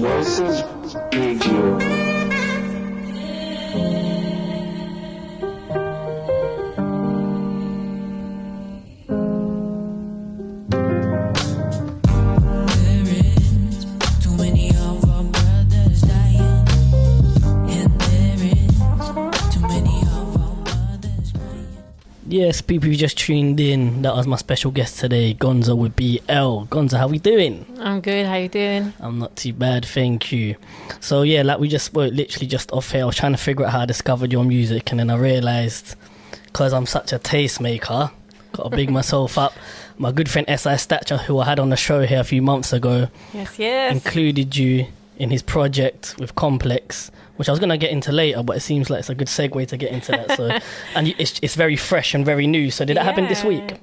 Message Dkel. Yes, people who just tuned in, that was my special guest today, Gonzo with BL. Gonzo, how we doing? I'm good, how you doing? I'm not too bad, thank you. So yeah, like we just spoke literally just off here, I was trying to figure out how I discovered your music, and then I realised, because I'm such a tastemaker, got to big myself up. My good friend S.I. Stature, who I had on the show here a few months ago, Yes. included you in his project with Complex, which I was going to get into later, but it seems like it's a good segue to get into that. So, and it's very fresh and very new. So did that happen this week?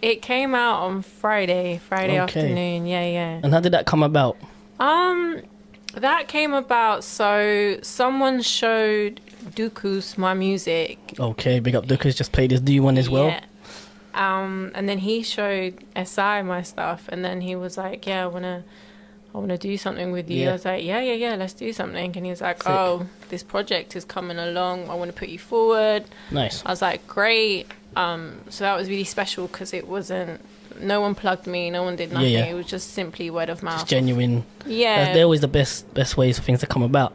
It came out on Friday afternoon. Yeah. And how did that come about? That came about, so someone showed Dukus my music. Okay, big up Dukus, just played his new one as well. Yeah. And then he showed SI my stuff, and then he was like, yeah, I want to do something with you. Yeah. I was like, yeah, let's do something. And he was like, Sick. oh, this project is coming along. I want to put you forward. Nice. I was like, great. So that was really special because it wasn't, no one plugged me, no one did nothing. Yeah. It was just simply word of mouth. Just genuine. Yeah. They're always the best ways for things to come about.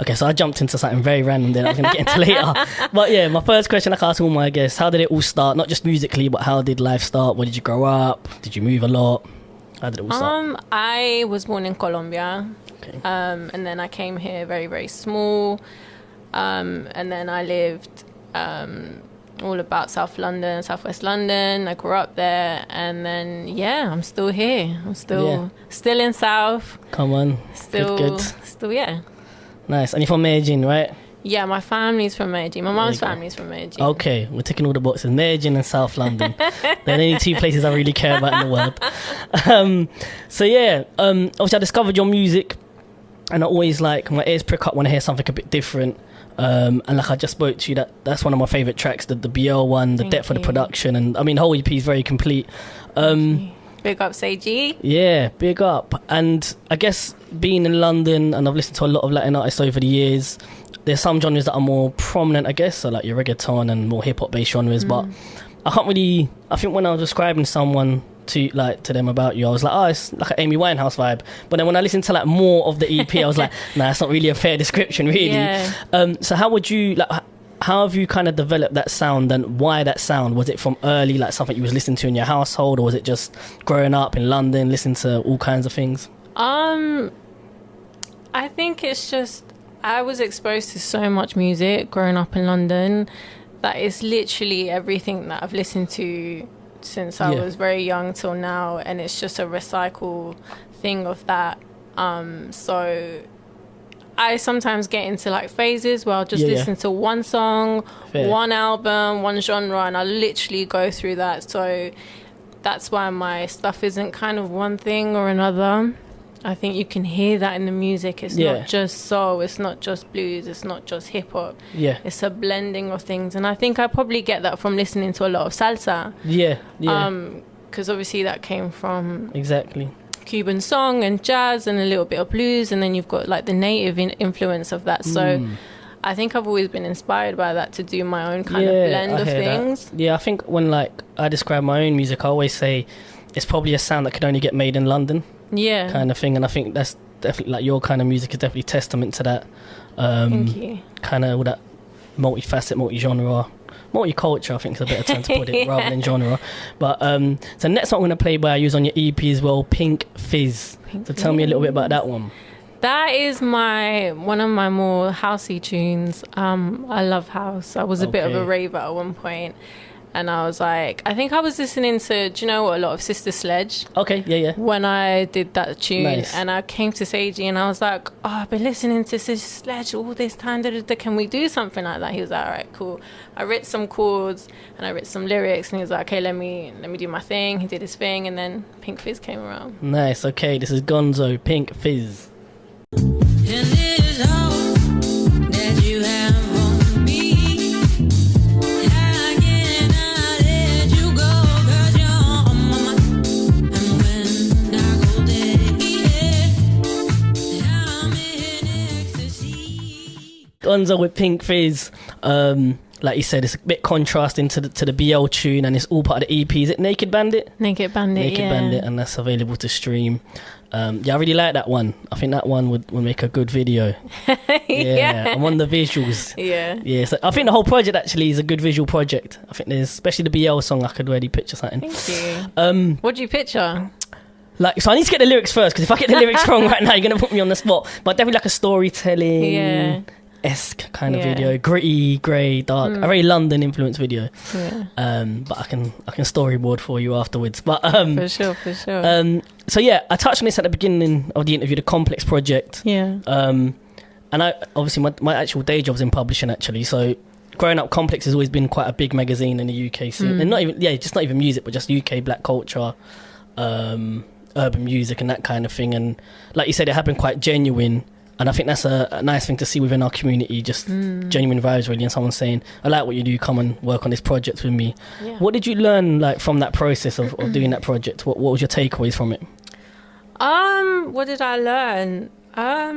Okay, so I jumped into something very random that I was going to get into later. But yeah, my first question I ask all my guests, how did it all start? Not just musically, but how did life start? Where did you grow up? Did you move a lot? How did it all start? I was born in Colombia. Okay. And then I came here very, very small. And then I lived all about South London, Southwest London. I grew up there. And then, yeah, I'm still here. I'm still in South. Come on. Good. Still, yeah. Nice. And you're from Medellin, right? Yeah, my family's from Medellin. My mom's family's from Medellin. Okay, we're ticking all the boxes. Medellin and South London. They're the only two places I really care about in the world. So yeah, obviously I discovered your music, and I always like, my ears prick up when I hear something a bit different. And like I just spoke to you, that's one of my favourite tracks, the BL one, the depth of the production, and I mean, the whole EP is very complete. Big up, Seiji. Yeah, big up. And I guess being in London, and I've listened to a lot of Latin artists over the years, there's some genres that are more prominent, I guess, so like your reggaeton and more hip-hop based genres, but I think when I was describing someone to them about you, I was like, oh, it's like an Amy Winehouse vibe. But then when I listened to like more of the EP, I was like, nah, it's not really a fair description, really. Yeah. So how have you kind of developed that sound, and why that sound? Was it from early, like something you was listening to in your household, or was it just growing up in London, listening to all kinds of things? I think it's just, I was exposed to so much music growing up in London that it's literally everything that I've listened to since I was very young till now, and it's just a recycle thing of that. So I sometimes get into like phases where I'll just listen to one song, one album, one genre, and I literally go through that. So that's why my stuff isn't kind of one thing or another. I think you can hear that in the music. It's not just soul, it's not just blues, it's not just hip hop. Yeah. It's a blending of things. And I think I probably get that from listening to a lot of salsa. Yeah. Because obviously that came from exactly Cuban song and jazz and a little bit of blues, and then you've got like the native influence of that. So I think I've always been inspired by that to do my own kind of blend of things. That. Yeah, I think when like I describe my own music, I always say it's probably a sound that could only get made in London. Yeah, kind of thing. And I think that's definitely, like, your kind of music is definitely testament to that. Thank you. Kind of all that multifaceted, multi-genre, multicultural, I think is a better term to put it, rather than genre. But so next one I'm going to play by I use on your EP as well, Pink Fizz. So tell me a little bit about that one. That is one of my more housey tunes. I love house. I was a bit of a raver at one point. And I was like, I think I was listening to, do you know what, a lot of Sister Sledge. Okay, yeah. When I did that tune. Nice. And I came to Seiji and I was like, oh, I've been listening to Sister Sledge all this time. Can we do something like that? He was like, all right, cool. I wrote some chords and I wrote some lyrics, and he was like, okay, let me do my thing. He did his thing, and then Pink Fizz came around. Nice, okay. This is Gonzo, Pink Fizz. Gonzo with Pink Fizz. Like you said, it's a bit contrasting to the BL tune, and it's all part of the EP. Is it Naked Bandit? Naked Bandit, Naked Bandit, and that's available to stream. Yeah, I really like that one. I think that one would make a good video. Yeah, I'm on the visuals. Yeah. So I think the whole project actually is a good visual project. I think there's, especially the BL song, I could already picture something. Thank you. What do you picture? Like, so I need to get the lyrics first, because if I get the lyrics wrong right now, you're gonna put me on the spot. But definitely like a storytelling. Esque kind of video, gritty, grey, dark, a very London influenced video. But I can storyboard for you afterwards. But for sure. So yeah, I touched on this at the beginning of the interview, the Complex project. And I obviously my actual day job's in publishing actually. So growing up, Complex has always been quite a big magazine in the UK scene, and not even music, but just UK black culture, urban music and that kind of thing. And like you said, it happened quite genuine. And I think that's a nice thing to see within our community, just genuine vibes really, and someone saying, I like what you do, come and work on this project with me. What did you learn like from that process of doing that project? What was your takeaways from it? What did I learn? I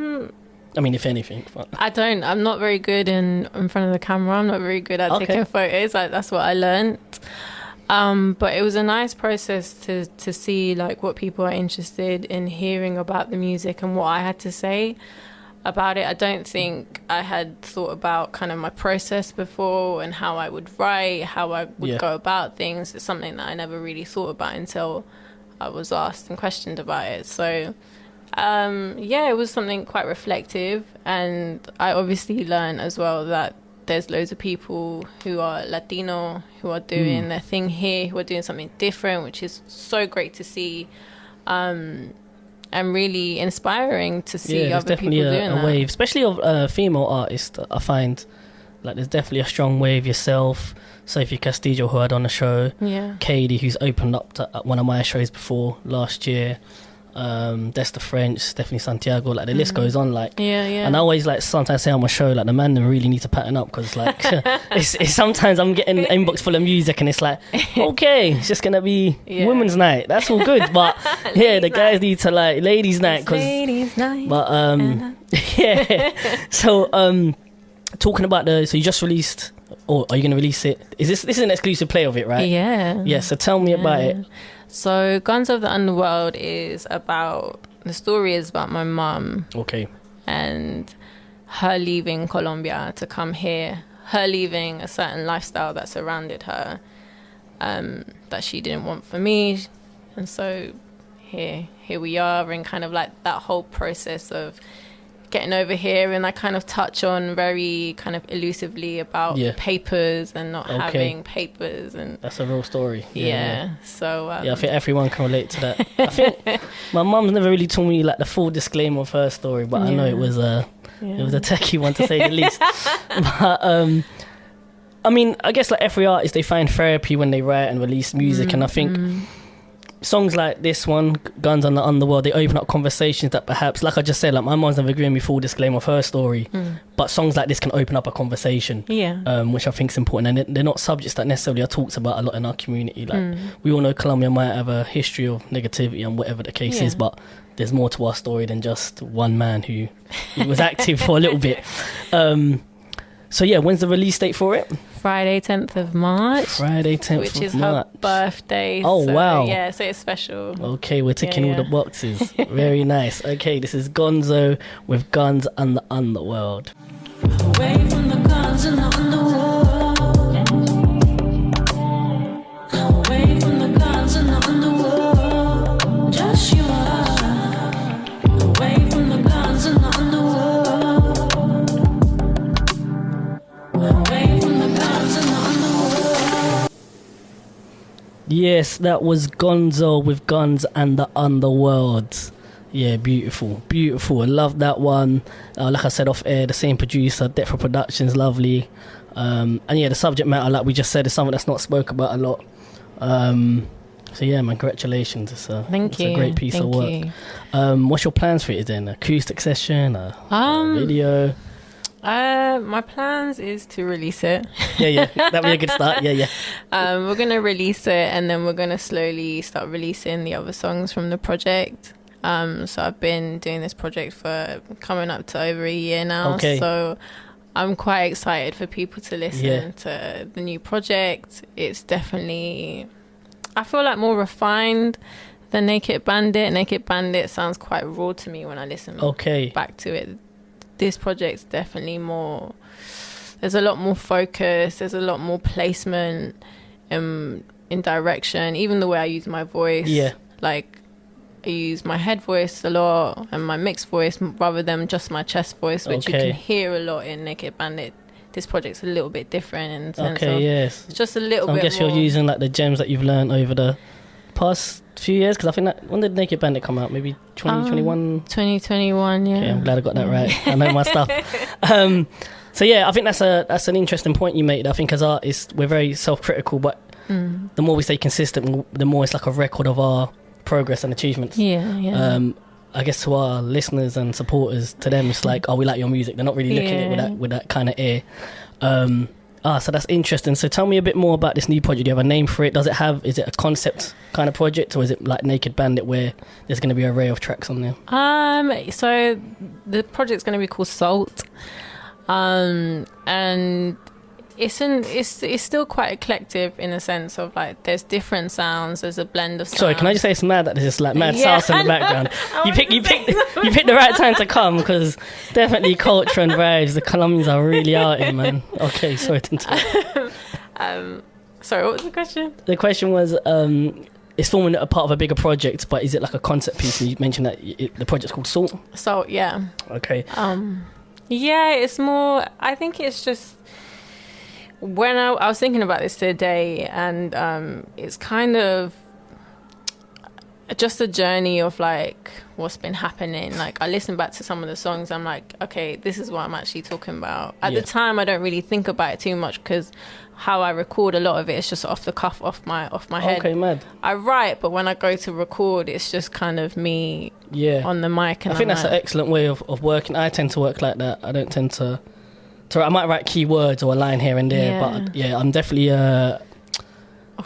mean, if anything. But I'm not very good in front of the camera. I'm not very good at taking photos. That's what I learned. But it was a nice process to see like what people are interested in hearing about the music and what I had to say about it. I don't think I had thought about kind of my process before and how I would write, how I would go about things. It's something that I never really thought about until I was asked and questioned about it. So it was something quite reflective, and I obviously learned as well that there's loads of people who are Latino, who are doing their thing here, who are doing something different, which is so great to see, and really inspiring to see other people doing that. There's definitely a wave, especially of female artists. I find like there's definitely a strong wave. Yourself, Sophie Castillo, who I had on the show, Katie, who's opened up to one of my shows before last year. Desta French, Stephanie Santiago, like the list goes on, like and I always like sometimes say on my show like the man really need to pattern up, because like it's sometimes I'm getting an inbox full of music and it's like okay, it's just gonna be women's night, that's all good, but the guys need to like ladies night, but so talking about so you just released, or are you gonna release it? This is an exclusive play of it, right? So tell me about it. So Guns of the Underworld the story is about my mum. Okay. And her leaving Colombia to come here, her leaving a certain lifestyle that surrounded her, that she didn't want for me. And so here we are, and kind of like that whole process of getting over here, and I kind of touch on very kind of elusively about papers and not having papers, and that's a real story. So I think everyone can relate to that. I think my mum's never really told me like the full disclaimer of her story, but I know it was a techie one to say the least. But I mean, I guess like every artist, they find therapy when they write and release music, and I think songs like this one, Guns on the Underworld, they open up conversations that perhaps, like I just said, like my mom's never given me full disclaimer of her story, but songs like this can open up a conversation, which I think is important, and they're not subjects that necessarily are talked about a lot in our community. Like we all know Colombia might have a history of negativity and whatever the case is, but there's more to our story than just one man who was active for a little bit. So when's the release date for it? Friday 10th of March. Friday 10th of March. Which is her birthday. Oh, so, wow. Yeah, so it's special. Okay, we're ticking all the boxes. Very nice. Okay, this is Gonzo with Guns and the Underworld. Away from the guns and the underworld. Away from the guns and the underworld. Just you and I. Away from the guns and the underworld. Away from the guns and the underworld. Yes, that was Gonzo with Guns and the Underworld. Yeah, beautiful. I love that one. Like I said off air, the same producer, Dkel Productions, lovely. And the subject matter, like we just said, is something that's not spoke about a lot. So yeah, man, congratulations. It's a great piece of work. What's your plans for it? Is there an acoustic session, a video? My plans is to release it. That'd be a good start. We're gonna release it, and then we're gonna slowly start releasing the other songs from the project. So I've been doing this project for coming up to over a year now. So I'm quite excited for people to listen to the new project. It's definitely, I feel like, more refined than Naked Bandit. Naked Bandit sounds quite raw to me when I listen back to it. This project's definitely more, there's a lot more focus, there's a lot more placement in direction, even the way I use my voice. Like, I use my head voice a lot and my mixed voice rather than just my chest voice, which you can hear a lot in Naked Bandit. This project's a little bit different in the sense of it's just a little bit I guess more. you're using like the gems that you've learned over the past few years, because I think that, when did Naked Bandit come out? Maybe 2021? 2021, yeah. Okay, I'm glad I got that right. I know my stuff. So yeah, I think that's an interesting point you made. I think as artists, we're very self-critical, but the more we stay consistent, the more it's like a record of our progress and achievements. I guess to our listeners and supporters, to them it's like, oh, we like your music. They're not really looking at it with that kind of ear. So that's interesting. So tell me a bit more about this new project. Do you have a name for it? Is it a concept kind of project, or is it like Naked Bandit where there's going to be an array of tracks on there? So the project's going to be called Salt, and it's still quite eclectic in a sense of like there's different sounds, there's a blend of sounds. Sorry, can I just say it's mad that there's just like mad salsa in the background. You picked the right time to come, because definitely culture and vibes, the Colombians are really out here, man. Okay, sorry to interrupt. Sorry, what was the question? The question was, it's forming a part of a bigger project, but is it like a concept piece? And you mentioned that the project's called Salt. Salt, yeah. Okay. Yeah, it's more, I think it's just, when I was thinking about this today, and it's kind of just a journey of like what's been happening. Like, I listen back to some of the songs, I'm like, okay, this is what I'm actually talking about. At the time, I don't really think about it too much, because how I record, a lot of it is just off the cuff, off my head. Okay, mad. I write, but when I go to record, it's just kind of me on the mic. And I think that's an excellent way of working. I tend to work like that. I don't tend to I might write keywords or a line here and there, but I'm definitely a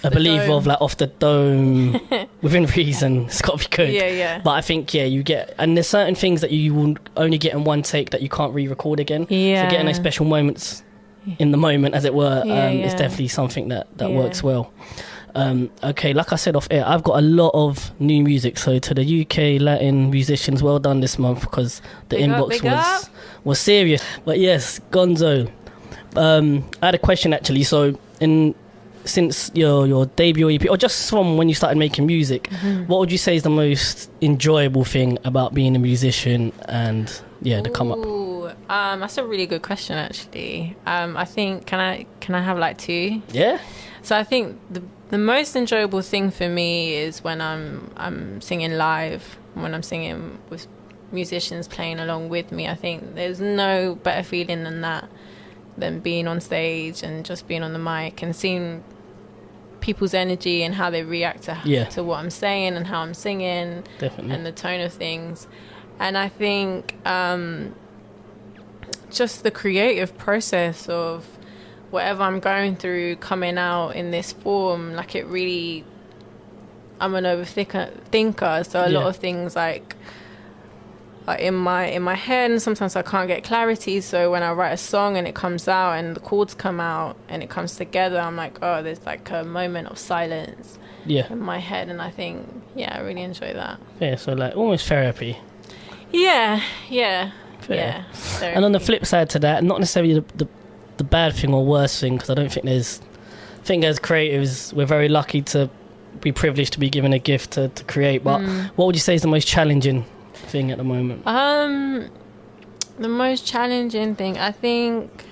believer of like off the dome within reason. It's got to be good. But I think you get, and there's certain things that you will only get in one take that you can't re-record again. So getting those special moments in the moment, as it were, is definitely something that works well. Okay, like I said off air, I've got a lot of new music. So to the UK Latin musicians, well done this month, because the inbox was serious. But yes, Gonzo, I had a question actually. So since your debut EP, or just from when you started making music, what would you say is the most enjoyable thing about being a musician and the come up? That's a really good question actually. I think, can I have like two? Yeah. So I think the most enjoyable thing for me is when I'm singing live, when I'm singing with musicians playing along with me. I think there's no better feeling than that, than being on stage and just being on the mic and seeing people's energy and how they react to what I'm saying and how I'm singing. Definitely. And the tone of things. And I think just the creative process of whatever I'm going through coming out in this form, like it really, I'm an overthinker, so a lot of things like are in my head, and sometimes I can't get clarity. So when I write a song and it comes out and the chords come out and it comes together, I'm like, oh, there's like a moment of silence in my head, and I think I really enjoy that. So like almost therapy. Yeah. Fair. And on the flip side to that, not necessarily the bad thing or worst thing, because I don't think as creatives we're very lucky to be privileged to be given a gift to create, but what would you say is the most challenging thing at the moment? The most challenging thing, I think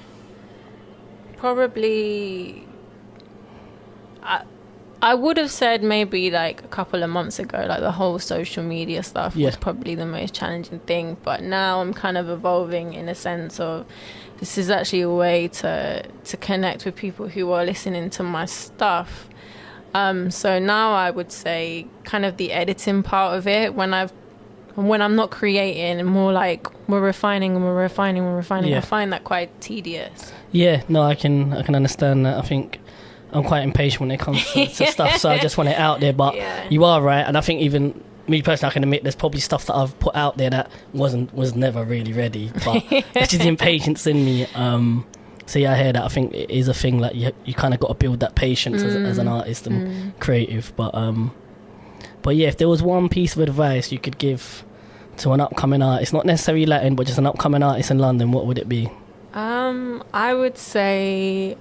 probably I would have said maybe like a couple of months ago, like the whole social media stuff was probably the most challenging thing, but now I'm kind of evolving in a sense of this is actually a way to connect with people who are listening to my stuff. So now I would say kind of the editing part of it, when I'm not creating and more like we're refining, I find that quite tedious. Yeah, no, I can understand that. I think I'm quite impatient when it comes to stuff, so I just want it out there. But you are right, and I think even me personally, I can admit there's probably stuff that I've put out there that was never really ready, but it's just the impatience in me. So yeah, I hear that. I think it is a thing, like you kind of got to build that patience as an artist and creative. But yeah, if there was one piece of advice you could give to an upcoming artist, not necessarily Latin, but just an upcoming artist in London, what would it be? I would say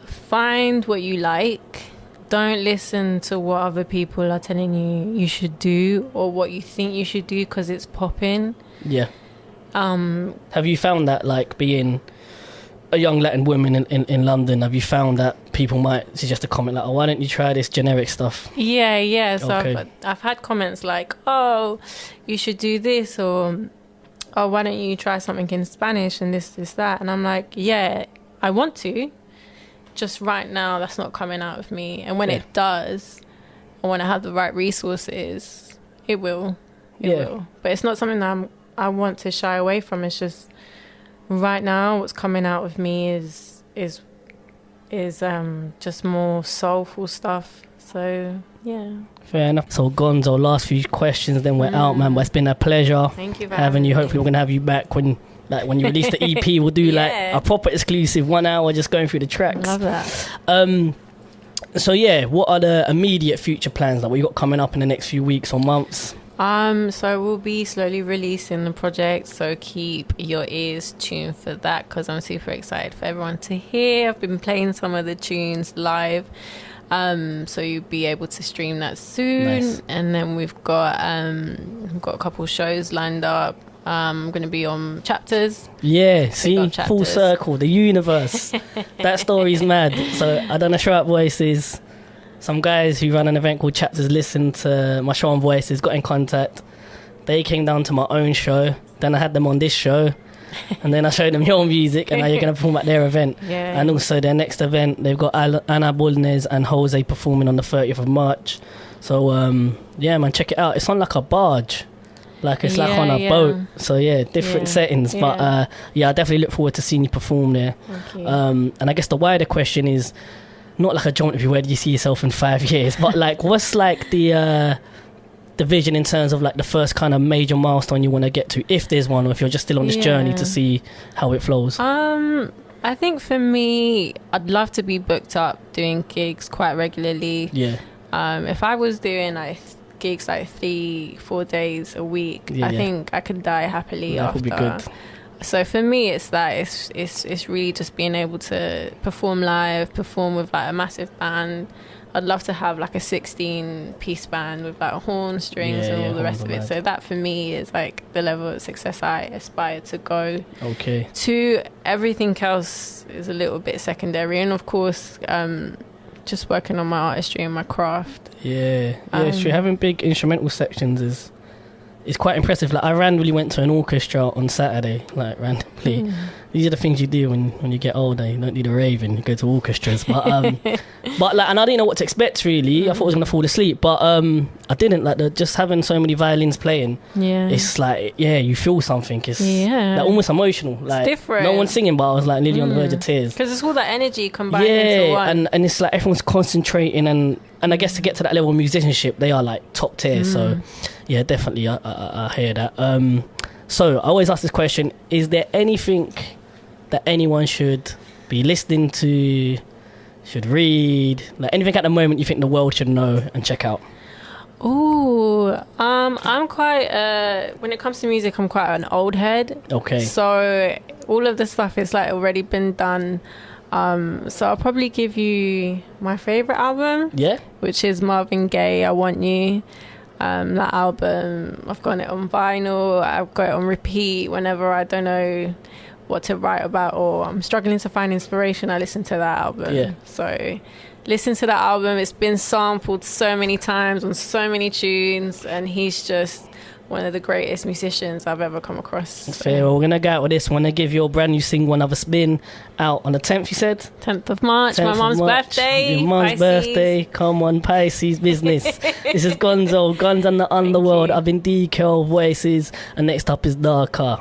find what you like. Don't listen to what other people are telling you should do or what you think you should do because it's popping. Yeah. Have you found that, like, being a young Latin woman in London, have you found that people might suggest a comment like, oh, why don't you try this generic stuff? Yeah. So Okay. I've had comments like, oh, you should do this, or oh, why don't you try something in Spanish and this, that. And I'm like, yeah, I want to. Just right now, that's not coming out of me. And when it does, or when I have the right resources, it will. It will. But it's not something that I want to shy away from. It's just right now, what's coming out of me is just more soulful stuff. So yeah. Fair enough. So Gonzo, last few questions, then we're out, man. But it's been a pleasure Thank you for having you. me. Hopefully, we're gonna have you back when you release the EP. We'll do like a proper exclusive 1 hour just going through the tracks. Love that. So yeah, what are the immediate future plans that we got coming up in the next few weeks or months? So we'll be slowly releasing the project, so keep your ears tuned for that because I'm super excited for everyone to hear. I've been playing some of the tunes live, so you'll be able to stream that soon. Nice. And then we've got a couple shows lined up. I'm going to be on Chapters. Yeah, see, up Chapters. full circle, the universe. That story's mad. So I done a show at Voices. Some guys who run an event called Chapters listened to my show on Voices, got in contact. They came down to my own show. Then I had them on this show. And then I showed them your music, and now you're going to perform at their event. Yeah. And also their next event, they've got Ana Bulnes and Jose performing on the 30th of March. So, yeah, man, check it out. It's on like a barge. Like it's like on a boat. So, yeah, different settings. But, I definitely look forward to seeing you perform there. Thank you. And I guess the wider question is, not like a jaunt of you, where do you see yourself in 5 years? But, like, what's, like, the vision in terms of, like, the first kind of major milestone you want to get to, if there's one, or if you're just still on this journey to see how it flows? I think for me, I'd love to be booked up doing gigs quite regularly. Yeah. If I was doing like gigs like 3-4 days a week, I think I could die happily That after. would be good. So for me, it's that it's really just being able to perform live, perform with like a massive band. I'd love to have like a 16-piece band with like horn, strings, and all the rest of it. So that for me is like the level of success I aspire to go. Okay. To everything else is a little bit secondary, and of course, just working on my artistry and my craft. Yeah, it's true. Having big instrumental sections is quite impressive. Like I randomly went to an orchestra on Saturday, like randomly. These are the things you do when you get older. You don't need a raving, you go to orchestras. But but like, and I didn't know what to expect really. I thought I was gonna fall asleep, but I didn't. Like just having so many violins playing, it's like you feel something. It's like almost emotional. Like it's different. No one's singing, but I was like nearly on the verge of tears. Because it's all that energy combined into one. and it's like everyone's concentrating, and I guess to get to that level of musicianship, they are like top tier. So yeah, definitely I hear that. So I always ask this question: is there anything that anyone should be listening to, should read, like anything at the moment you think the world should know and check out? I'm quite when it comes to music, I'm quite an old head. Okay. So all of the stuff is like already been done. So I'll probably give you my favorite album. Yeah. Which is Marvin Gaye, I Want You. That album, I've got it on vinyl. I've got it on repeat whenever I don't know what to write about or I'm struggling to find inspiration. I listen to that album. Yeah. So listen to that album. It's been sampled so many times on so many tunes, and he's just one of the greatest musicians I've ever come across. So. Fair. Well, we're going to go out with this one. They give you a brand new single, Another Spin, out on the 10th, you said? 10th of March, my mum's birthday. Your mum's birthday. Come on, Pisces business. This is Gonzo, Guns and the Underworld. I've been Dkel, Voices, and next up is Darker.